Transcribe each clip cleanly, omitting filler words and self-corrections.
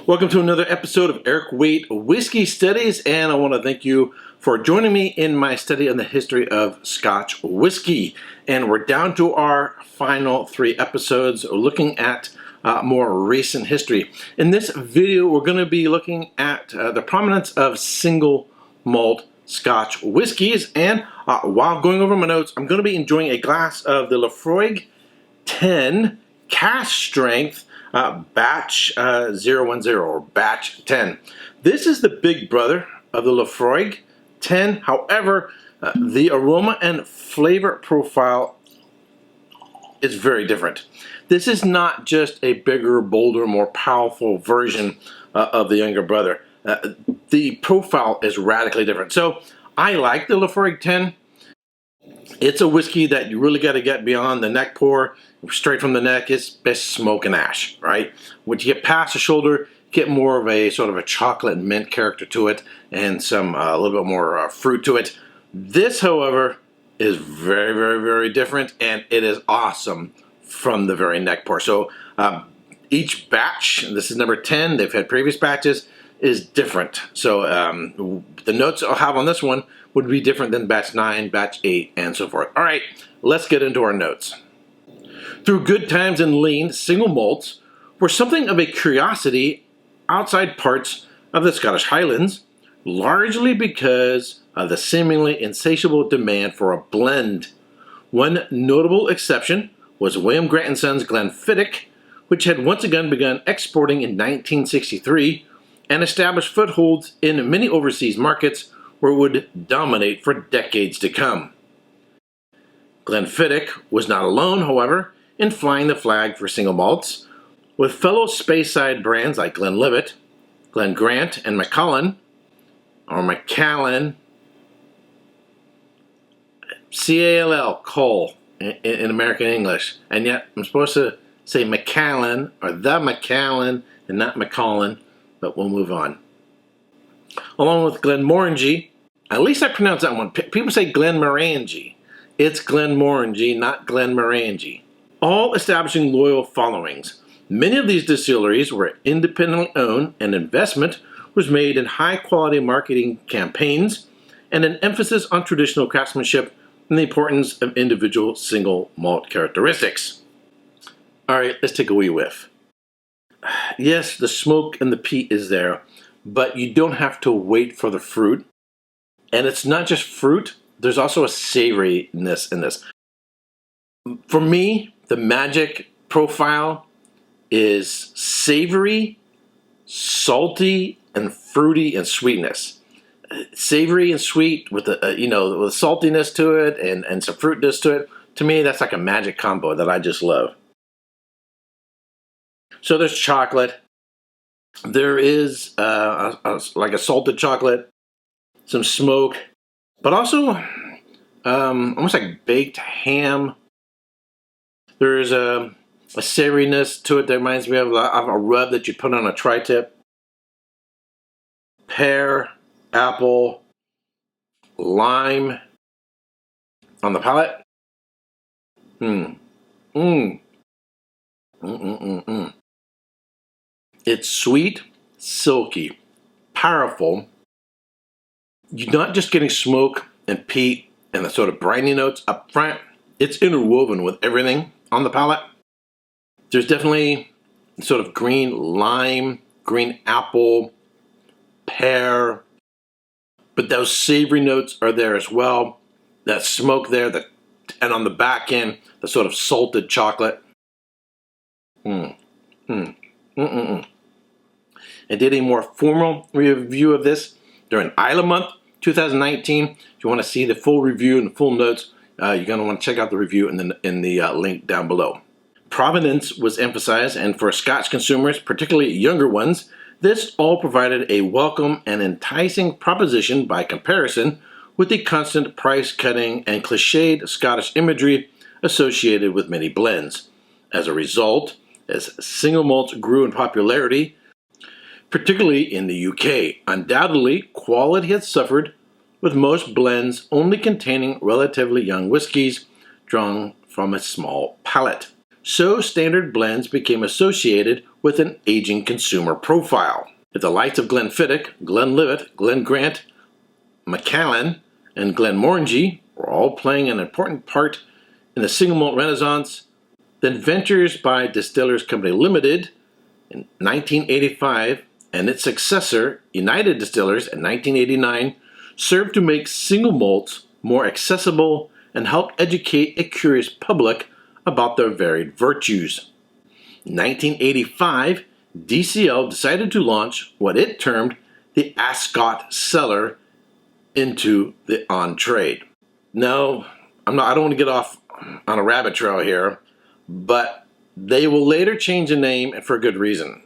Welcome to another episode of Eric Waite Whiskey Studies, and I want to thank you for joining me in my study on the history of Scotch whiskey. And we're down to our final 3 episodes looking at more recent history. In this video, we're going to be looking at the prominence of single malt Scotch whiskeys, and while going over my notes, I'm going to be enjoying a glass of the Laphroaig 10 cask strength batch 010 or batch 10. This is the big brother of the Laphroaig 10. However, the aroma and flavor profile is very different. This is not just a bigger, bolder, more powerful version of the younger brother. The profile is radically different. So I like the Laphroaig 10. It's a whiskey that you really got to get beyond the neck pour, straight from the neck. It's best smoke and ash, right? When you get past the shoulder, get more of a sort of a chocolate mint character to it, and some a little bit more fruit to it. This, however, is very, very, very different, and it is awesome from the very neck pour. So each batch, and this is number 10. They've had previous batches, is different. So the notes I'll have on this one would be different than batch 9, batch 8, and so forth. All right, let's get into our notes. Through good times and lean, single malts were something of a curiosity outside parts of the Scottish Highlands, largely because of the seemingly insatiable demand for a blend. One notable exception was William Grant & Sons Glenfiddich, which had once again begun exporting in 1963 and established footholds in many overseas markets where it would dominate for decades to come. Glenfiddich was not alone, however, in flying the flag for single malts, with fellow Speyside brands like Glenlivet, Glen Grant, and Macallan, or Macallan, C-A-L-L, Cole, in American English. And yet, I'm supposed to say Macallan, or the Macallan, and not Macallan, but we'll move on. Along with Glenmorangie, at least I pronounce that one. People say Glenmorangie. It's Glenmorangie, not Glenmorangie. All establishing loyal followings. Many of these distilleries were independently owned, and investment was made in high-quality marketing campaigns and an emphasis on traditional craftsmanship and the importance of individual single malt characteristics. All right, let's take a wee whiff. Yes, the smoke and the peat is there, but you don't have to wait for the fruit. And it's not just fruit, there's also a savoriness in this. For me, the magic profile is savory, salty, and fruity and sweetness. Savory and sweet with with saltiness to it and some fruitness to it. To me, that's like a magic combo that I just love. So there's chocolate. There is like a salted chocolate, some smoke, but also almost like baked ham. There's a savoriness to it that reminds me of a rub that you put on a tri-tip. Pear, apple, lime on the palate. It's sweet, silky, powerful. You're not just getting smoke and peat and the sort of briny notes up front. It's interwoven with everything on the palate. There's definitely sort of green lime, green apple, pear, but those savory notes are there as well. That smoke there, and on the back end, the sort of salted chocolate. I did a more formal review of this during Isla Month 2019. If you want to see the full review and the full notes, you're going to want to check out the review in the link down below. Provenance was emphasized, and for Scotch consumers, particularly younger ones, this all provided a welcome and enticing proposition by comparison with the constant price-cutting and cliched Scottish imagery associated with many blends. As a result, as single malts grew in popularity, particularly in the UK, undoubtedly quality had suffered, with most blends only containing relatively young whiskies drawn from a small palate. so standard blends became associated with an aging consumer profile. If the likes of Glenfiddich, Glenlivet, Glen Grant, Macallan, and Glenmorangie were all playing an important part in the single malt renaissance, then Ventures by Distillers Company Limited in 1985 and its successor, United Distillers, in 1989, served to make single malts more accessible and help educate a curious public about their varied virtues. In 1985, DCL decided to launch what it termed the Ascot Cellar into the on-trade. Now, I don't want to get off on a rabbit trail here, but they will later change the name, and for a good reason.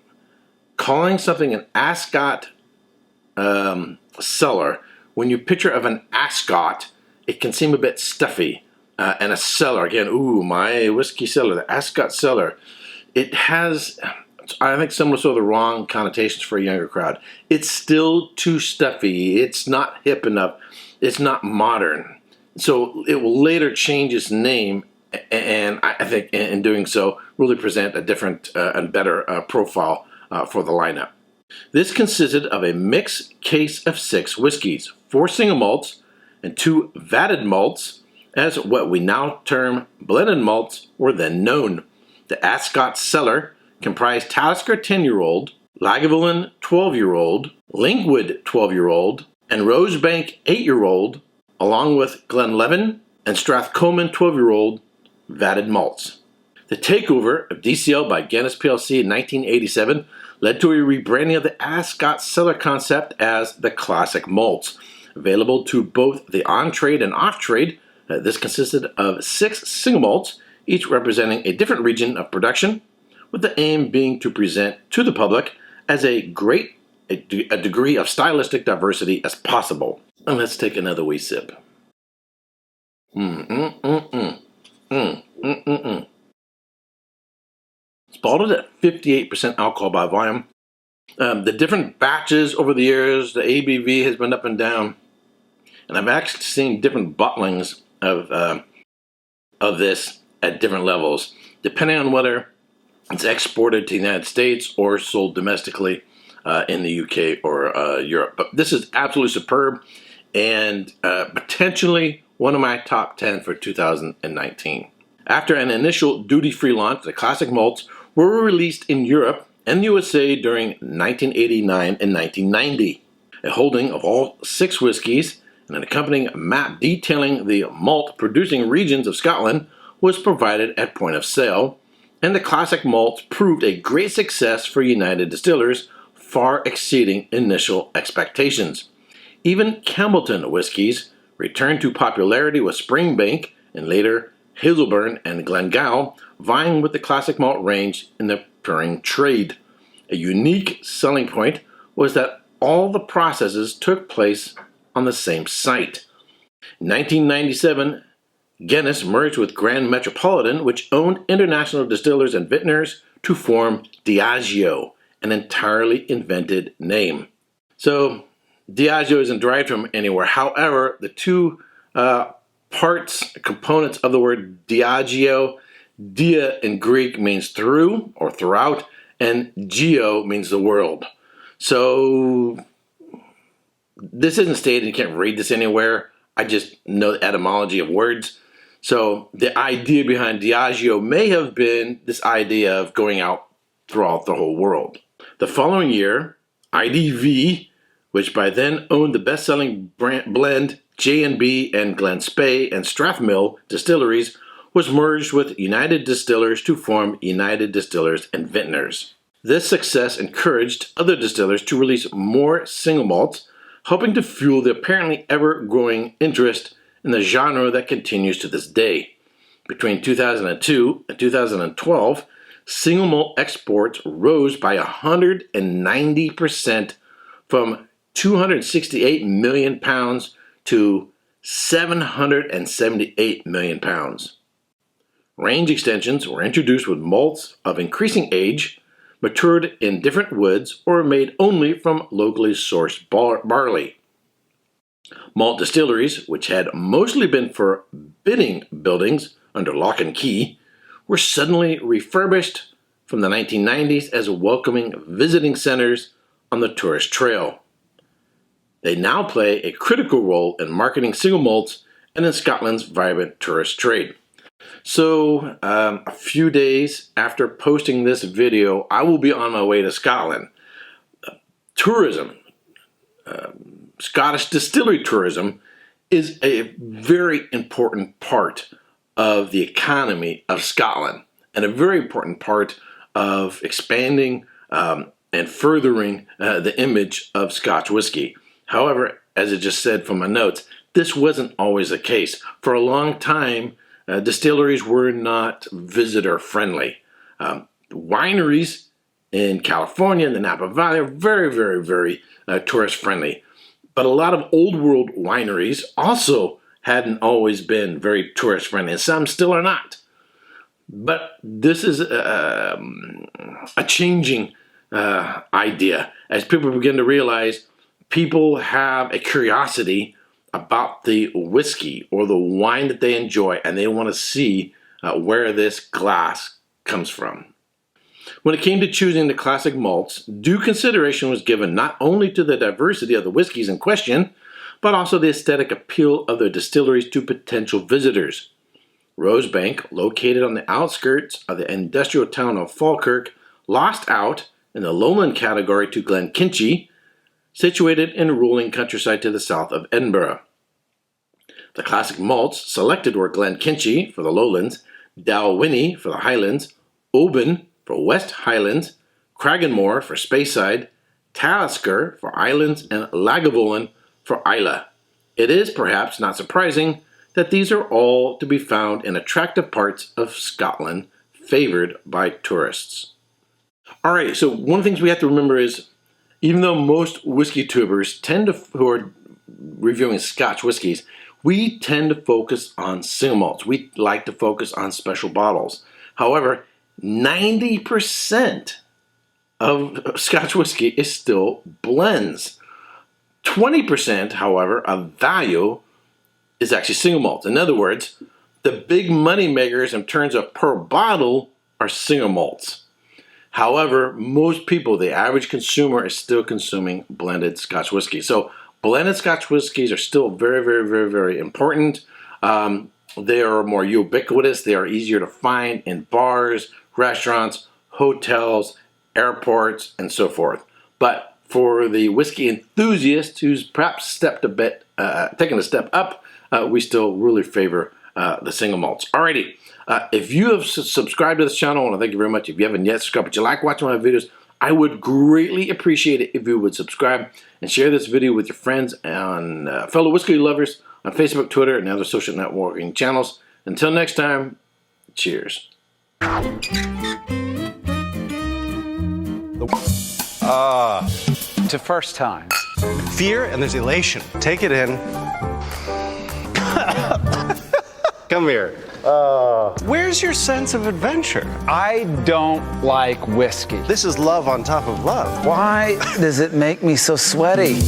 Calling something an Ascot cellar, when you picture of an ascot, it can seem a bit stuffy. And a cellar, again, ooh, my whiskey cellar, the Ascot cellar. It has, I think, some of the wrong connotations for a younger crowd. It's still too stuffy. It's not hip enough. It's not modern. So it will later change its name, and I think in doing so, really present a different and better profile for the lineup. This consisted of a mixed case of 6 whiskeys, 4 single malts, and 2 vatted malts, as what we now term blended malts were then known. The Ascot Cellar comprised Talisker 10-year-old, Lagavulin 12-year-old, Linkwood 12-year-old, and Rosebank 8-year-old, along with Glenlevin and Strathcoman 12-year-old vatted malts. The takeover of DCL by Guinness plc in 1987 led to a rebranding of the Ascot Cellar concept as the Classic Malts, available to both the on-trade and off-trade. This consisted of 6 single malts, each representing a different region of production, with the aim being to present to the public as a degree of stylistic diversity as possible. And let's take another wee sip. It's bottled at 58% alcohol by volume. The different batches over the years, the ABV has been up and down. And I've actually seen different bottlings of this at different levels, depending on whether it's exported to the United States or sold domestically in the UK or Europe. But this is absolutely superb and potentially one of my top 10 for 2019. After an initial duty-free launch, the Classic Malts were released in Europe and USA during 1989 and 1990. A holding of all 6 whiskeys and an accompanying map detailing the malt-producing regions of Scotland was provided at point of sale, and the Classic Malts proved a great success for United Distillers, far exceeding initial expectations. Even Campbellton whiskies returned to popularity, with Springbank and later Hazelburn and Glengyle vying with the Classic Malt range in the pouring trade. A unique selling point was that all the processes took place on the same site. In 1997, Guinness merged with Grand Metropolitan, which owned International Distillers and Vintners, to form Diageo, an entirely invented name. So Diageo isn't derived from anywhere. However, the two components of the word Diageo, dia in Greek means through or throughout, and geo means the world. So this isn't stated, you can't read this anywhere. I just know the etymology of words. So the idea behind Diageo may have been this idea of going out throughout the whole world. The following year, IDV, which by then owned the best-selling blend J&B and Glen Spey and Strathmill distilleries, was merged with United Distillers to form United Distillers and Vintners. This success encouraged other distillers to release more single malts, helping to fuel the apparently ever-growing interest in the genre that continues to this day. Between 2002 and 2012, single malt exports rose by 190% from 268 million pounds to 778 million pounds. Range extensions were introduced with malts of increasing age, matured in different woods, or made only from locally sourced barley. Malt distilleries, which had mostly been for bidding buildings under lock and key, were suddenly refurbished from the 1990s as welcoming visiting centers on the tourist trail. They now play a critical role in marketing single malts and in Scotland's vibrant tourist trade. So, a few days after posting this video, I will be on my way to Scotland. Tourism, Scottish distillery tourism, is a very important part of the economy of Scotland and a very important part of expanding and furthering the image of Scotch whisky. However, as I just said from my notes, this wasn't always the case. For a long time, distilleries were not visitor friendly. Wineries in California and the Napa Valley are very, very, very tourist friendly. But a lot of old world wineries also hadn't always been very tourist friendly, and some still are not. But this is a changing idea as people begin to realize people have a curiosity about the whiskey or the wine that they enjoy, and they want to see where this glass comes from. When it came to choosing the classic malts, due consideration was given not only to the diversity of the whiskeys in question, but also the aesthetic appeal of their distilleries to potential visitors. Rosebank, located on the outskirts of the industrial town of Falkirk, lost out in the lowland category to Glenkinchie, situated in rolling countryside to the south of Edinburgh. The classic malts selected were Glenkinchie for the lowlands, Dalwhinnie for the highlands, Oban for West Highlands, Cragganmore for Speyside, Talisker for Islands, and Lagavulin for Islay. It is perhaps not surprising that these are all to be found in attractive parts of Scotland favored by tourists. Alright, so one of the things we have to remember is, even though most whiskey tubers who are reviewing Scotch whiskies, we tend to focus on single malts. We like to focus on special bottles. However, 90% of Scotch whiskey is still blends. 20%, however, of value is actually single malts. In other words, the big money makers in terms of per bottle are single malts. However, most people, the average consumer, is still consuming blended Scotch whiskey. So blended Scotch whiskeys are still very, very, very, very important. They are more ubiquitous. They are easier to find in bars, restaurants, hotels, airports, and so forth. But for the whiskey enthusiast who's perhaps taken a step up, we still really favor the single malts. Alrighty, if you have subscribed to this channel, I want to thank you very much. If you haven't yet subscribed, but you like watching my videos, I would greatly appreciate it if you would subscribe and share this video with your friends and fellow whiskey lovers on Facebook, Twitter, and other social networking channels. Until next time, cheers. To first times. Fear and there's elation. Take it in. Come here. Where's your sense of adventure? I don't like whiskey. This is love on top of love. Why does it make me so sweaty?